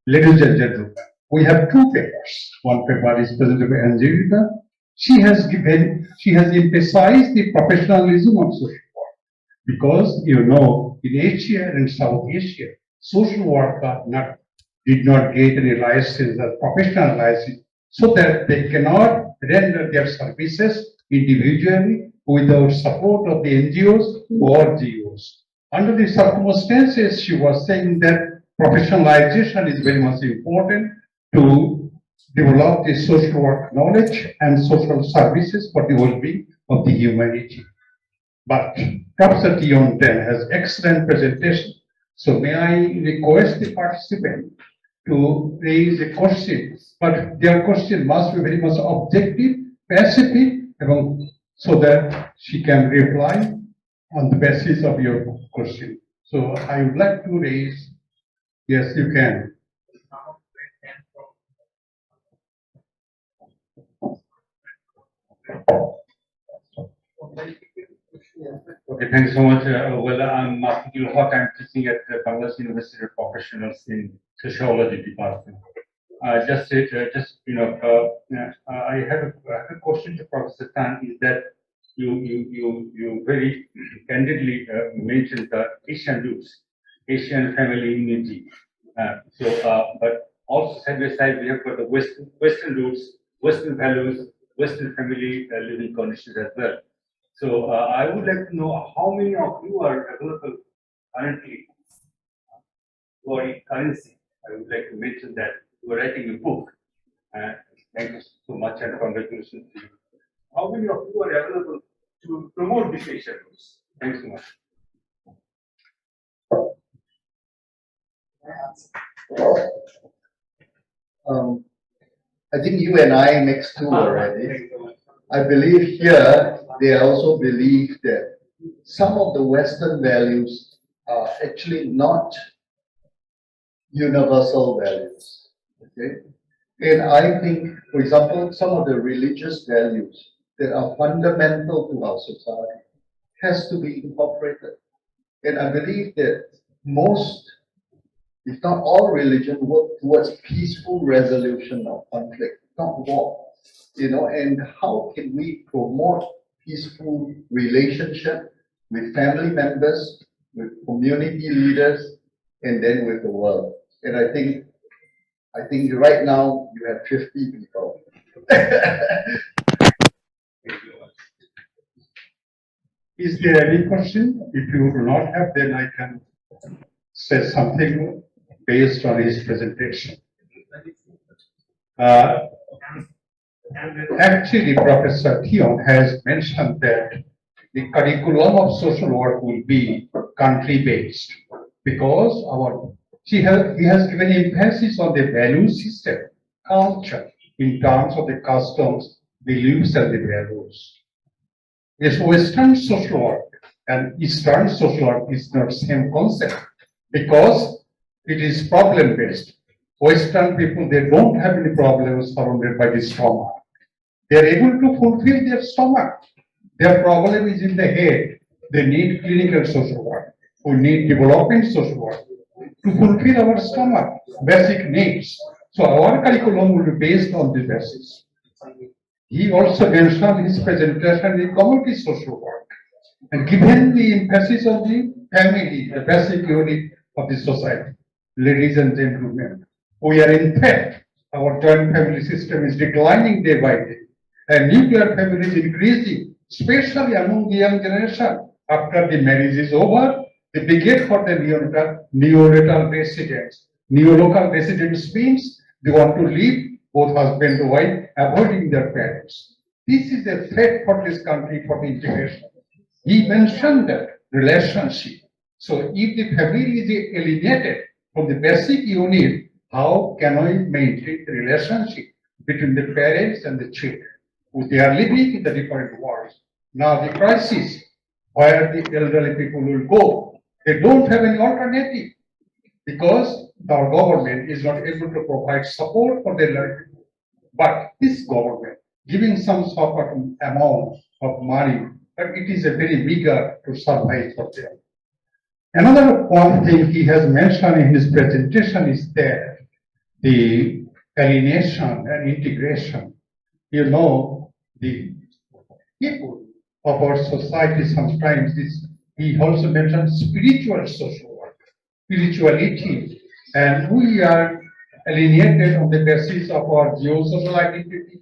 Ladies and gentlemen, we have two papers. One paper is presented by Angelica. She has emphasized the professionalism of social work because in Asia and South Asia, social worker did not get any license or professional license, so that they cannot render their services individually without support of the NGOs or GOs. Under the circumstances, she was saying that professionalization is very much important to develop the social work knowledge and social services for the well-being of the humanity. But Professor Tion has excellent presentation. So may I request the participant to raise a question, but their question must be very much objective, specific, so that she can reply on the basis of your question. So I would like to raise, yes, you can. Okay, thanks so much. Well, I'm Abdul Haq. I'm teaching at Bangladesh University of Professionals in Sociology Department. I have a question to Professor Tan. Is that you very candidly mentioned the Asian roots, Asian family unity. But also side by side we have got the Western roots, Western values, Western family living conditions as well. So I would like to know how many of you are available currently for currency. I would like to mention that you are writing a book. Thank you so much and congratulations to you. How many of you are available to promote this Asian roots? Thanks so much. I think you and I next two already. I believe here they also believe that some of the Western values are actually not universal values. Okay? And I think, for example, some of the religious values that are fundamental to our society has to be incorporated. And I believe that most, if not all religion, work towards peaceful resolution of conflict, not war. And how can we promote peaceful relationship with family members, with community leaders, and then with the world? And I think right now you have 50 people. Is there any question? If you do not have, then I can say something based on his presentation. Actually, Professor Tion has mentioned that the curriculum of social work will be country-based because he has given emphasis on the value system, culture, in terms of the customs, beliefs, and the values. Yes, Western social work and Eastern social work is not the same concept because it is problem-based. Western people, they don't have any problems surrounded by the stomach. They are able to fulfill their stomach. Their problem is in the head. They need clinical social work. We need development social work to fulfill our stomach, basic needs. So our curriculum will be based on this basis. He also mentioned his presentation in community social work. And given the emphasis of the family, the basic unit of the society, ladies and gentlemen, we are in fact, our joint family system is declining day by day. And nuclear family is increasing, especially among the young generation. After the marriage is over, they begin for the neonatal residence. Neolocal residence means they want to live, both husband and wife, avoiding their parents. This is a threat for this country for the integration. He mentioned that relationship. So if the family is alienated from the basic unit, how can we maintain the relationship between the parents and the children? They are living in the different worlds. Now the crisis, where the elderly people will go, they don't have any alternative because our government is not able to provide support for the elderly people. But this government giving some sort of amount of money, but it is a very meager to survive for them. Another one thing he has mentioned in his presentation is that the alienation and integration. You know, the people of our society sometimes this, he also mentioned spiritual social work, spirituality, and we are alienated on the basis of our geosocial identity,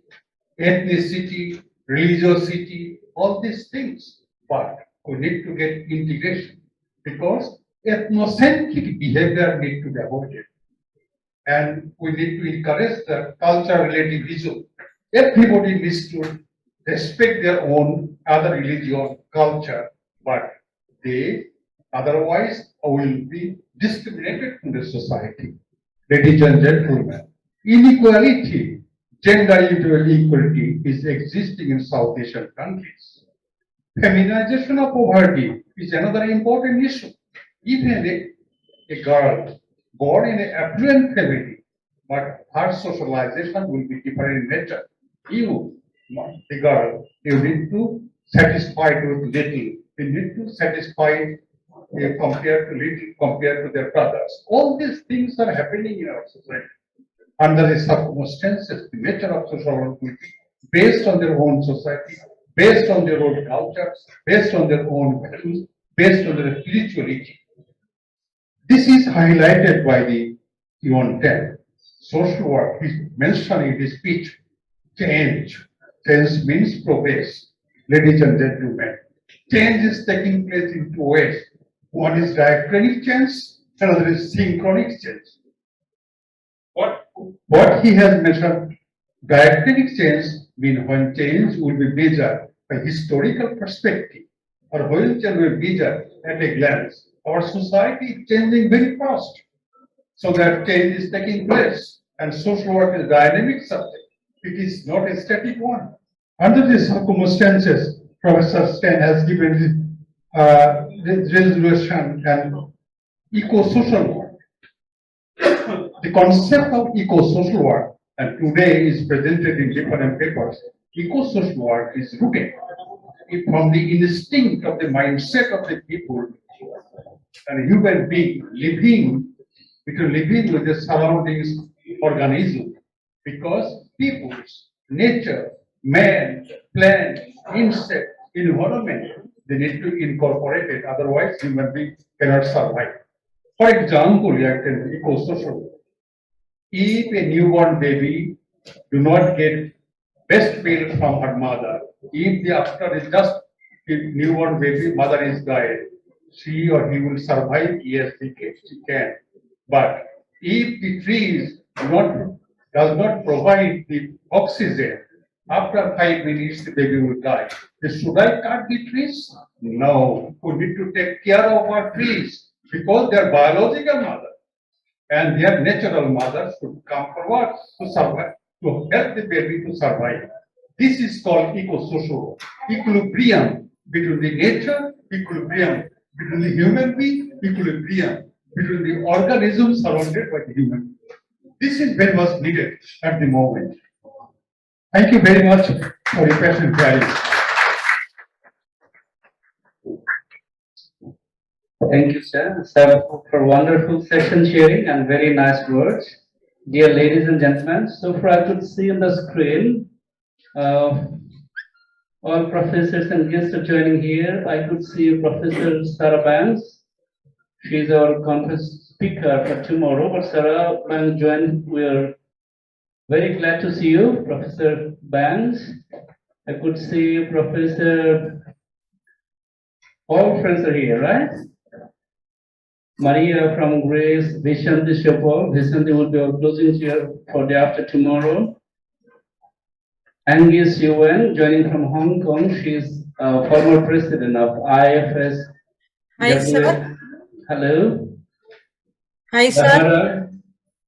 ethnicity, religiosity, all these things. But we need to get integration because ethnocentric behavior need to be avoided. And we need to encourage the cultural relativism. Everybody needs to respect their own other religion, culture, but they otherwise will be discriminated in the society. Ladies and gentlemen, inequality, gender equality is existing in South Asian countries. Feminization of poverty is another important issue. Even a girl born in an affluent family, but her socialization will be different in nature. You, the girl, you need to satisfy with little. You need to satisfy compared to little, compared to their brothers. All these things are happening in our society. Under the circumstances, the nature of social work will be based on their own society, based on their own cultures, based on their own values, based on their spirituality. This is highlighted by the Ivan 10. Social work is mentioned in this speech. Change. Change means progress. Ladies and gentlemen, change is taking place in two ways. One is diachronic change, another is synchronic change. What he has mentioned, diachronic change means when change will be measured by historical perspective, or when change will be measured at a glance. Our society is changing very fast, so that change is taking place, and social work is a dynamic subject. It is not a static one. Under these circumstances, Professor Stein has given resolution and eco-social work. The concept of eco-social work, and today is presented in different papers, eco-social work is rooted from the instinct of the mindset of the people and human being living with the surroundings organism, because people's nature, man, plant, insect, environment, they need to incorporate it, otherwise human being cannot survive. For example, you can eco-social. If a newborn baby do not get breast milk from her mother, if the after is just a newborn baby, mother is died, she or he will survive, yes, she can. But if the trees does not provide the oxygen, after 5 minutes the baby will die. Should I cut the trees? No. We need to take care of our trees because they are biological mother and their natural mother should come forward to survive, to help the baby to survive. This is called eco-social equilibrium between the nature, equilibrium between the human being, equilibrium between the organism surrounded by the human. This is very much needed at the moment. Thank you very much for your patient hearing. Thank you, sir. Sir, for wonderful session sharing and very nice words. Dear ladies and gentlemen, so far I could see on the screen all professors and guests are joining here. I could see Professor Sarah Banks. She is our conference speaker for tomorrow, but Sarah Banks joined. We are very glad to see you, Professor Banks. I could see Professor, all friends are here, right? Maria from Grace, Vishanti Shopal. Vishanti will be our closing here for day after tomorrow. Angus Yuan, joining from Hong Kong. She's former president of IFS. Hi, sir. Hello. Hi, sir.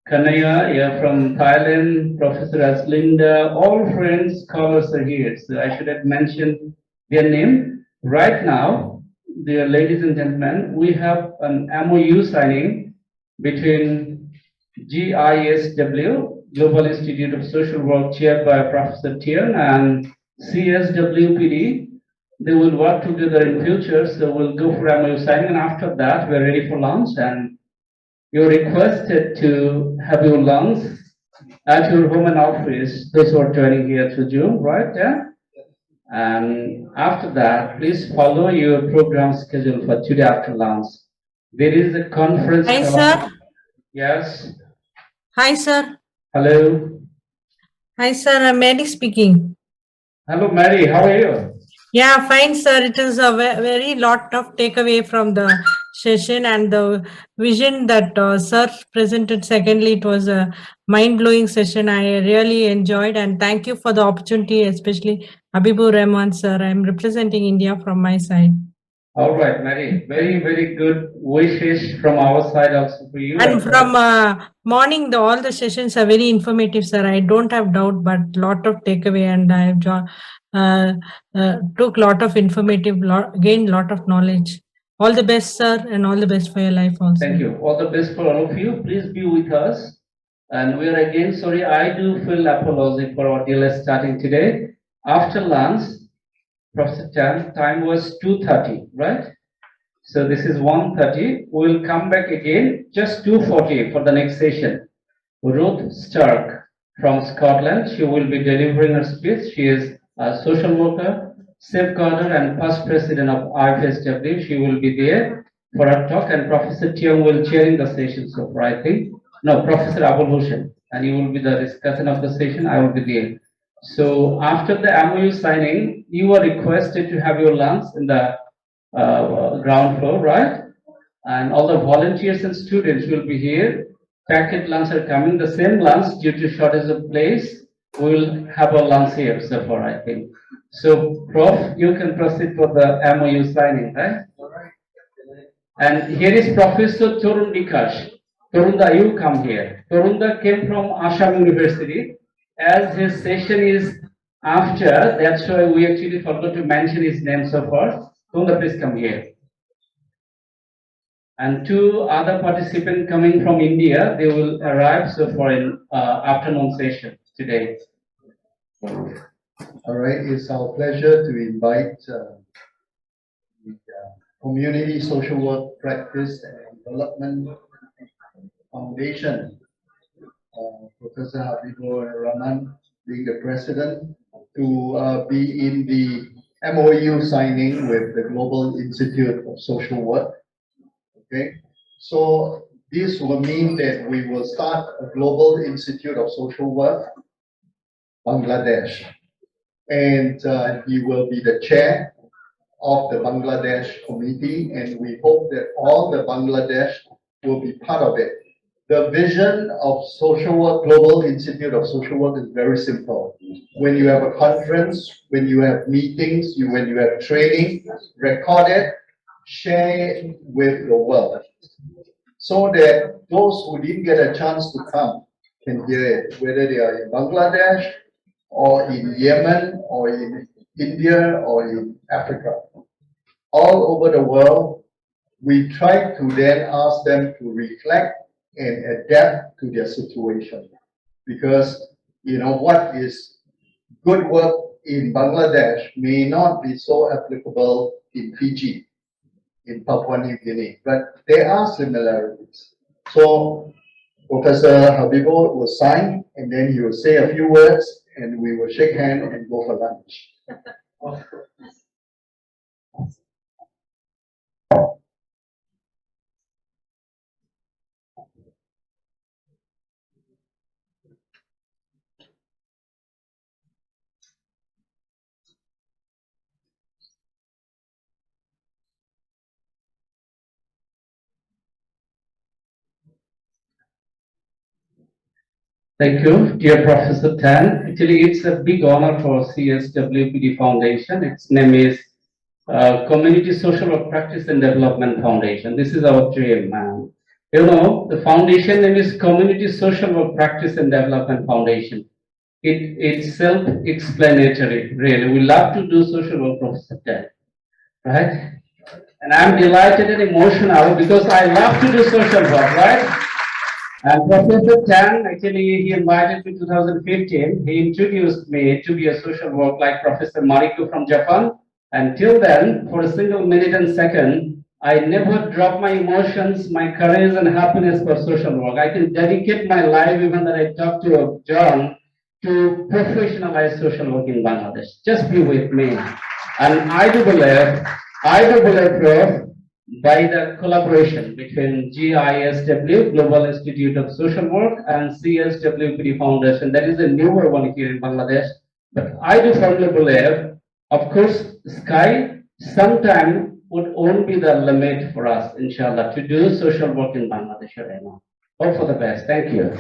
Kanaya, yeah, from Thailand. Professor Aslinda. All friends, scholars are here. So I should have mentioned their name. Right now, dear ladies and gentlemen, we have an MOU signing between GISW, Global Institute of Social Work, chaired by Professor Tian, and CSWPD. They will work together in future, so we'll go for MOU signing, and after that, we're ready for lunch, and you're requested to have your lunch at your home and office, those who are joining here through Zoom, right? Yeah. And after that, please follow your program schedule for today after lunch. There is a conference Hi, call. sir. Yes. Hi, sir. Hello. Hi, sir. I'm Mary speaking. Hello, Mary. How are you? Yeah, fine, sir. It is a very lot of takeaway from the session and the vision that sir presented. Secondly, it was a mind-blowing session. I really enjoyed, and thank you for the opportunity, especially Habibur Rahman, sir. I'm representing India from my side. All right, Mary. Very, very good wishes from our side also for you. And from morning, all the sessions are very informative, sir. I don't have doubt, but lot of takeaway, and I have took lot of informative, gained lot of knowledge. All the best, sir, and all the best for your life also. Thank you. All the best for all of you. Please be with us. And we are again sorry. I do feel apologetic for our delay starting today. After lunch, Professor Chan, time was 2:30, right? So this is 1:30. We will come back again just 2:40 for the next session. Ruth Stark from Scotland. She will be delivering her speech. She is a social worker, safeguarder, and past president of IFSW. She will be there for her talk, and Professor Tiang will chairing the session. So far, I think no, Professor Abul Hussain, and you will be the discussion of the session. I will be there. So after the MOU signing, you are requested to have your lunch in the ground floor, right? And all the volunteers and students will be here. Packet lunch are coming. The same lunch, due to shortage of place, we will have a lunch here so far, I think. So, Prof, you can proceed for the MOU signing, right? And here is Professor Torun Nikash. Torunda, you come here. Torunda came from Assam University. As his session is after, that's why we actually forgot to mention his name so far. Torunda, please come here. And two other participants coming from India, they will arrive so for an afternoon session today. All right, it's our pleasure to invite the Community Social Work Practice and Development Foundation, Professor Habibur Rahman being the president, to be in the MOU signing with the Global Institute of Social Work. Okay, so this will mean that we will start a Global Institute of Social Work, Bangladesh, and he will be the chair of the Bangladesh committee, and we hope that all the Bangladesh will be part of it. The vision of Social Work, Global Institute of Social Work is very simple. When you have a conference, when you have meetings, when you have training, record it, share it with the world, so that those who didn't get a chance to come can hear it, whether they are in Bangladesh or in Yemen or in India or in Africa. All over the world, we try to then ask them to reflect and adapt to their situation. Because, you know, what is good work in Bangladesh may not be so applicable in Fiji, in Papua New Guinea, but there are similarities. So Professor Habibur will sign, and then he will say a few words, and we will shake hands and go for lunch. Thank you, dear Professor Tan. Actually, it's a big honor for CSWPD Foundation. Its name is Community Social Work Practice and Development Foundation. This is our dream, man. You know, the foundation name is Community Social Work Practice and Development Foundation. It's self-explanatory, really. We love to do social work, Professor Tan, right? And I'm delighted and emotional because I love to do social work, right? And Professor Chan, actually, he invited me in 2015. He introduced me to be a social work like Professor Mariko from Japan. And till then, for a single minute and second, I never drop my emotions, my courage and happiness for social work. I can dedicate my life, even that I talked to John, to professionalize social work in Bangladesh. Just be with me. And I do believe, Prof, by the collaboration between GISW, Global Institute of Social Work, and CSWPD Foundation, that is a newer one here in Bangladesh. But I do firmly believe, of course, sky sometime won't be the limit for us, inshallah, to do social work in Bangladesh right now. All for the best. Thank you.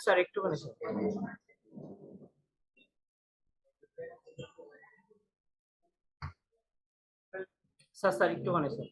Sir একটুখানি sir sir sir একটুখানি sir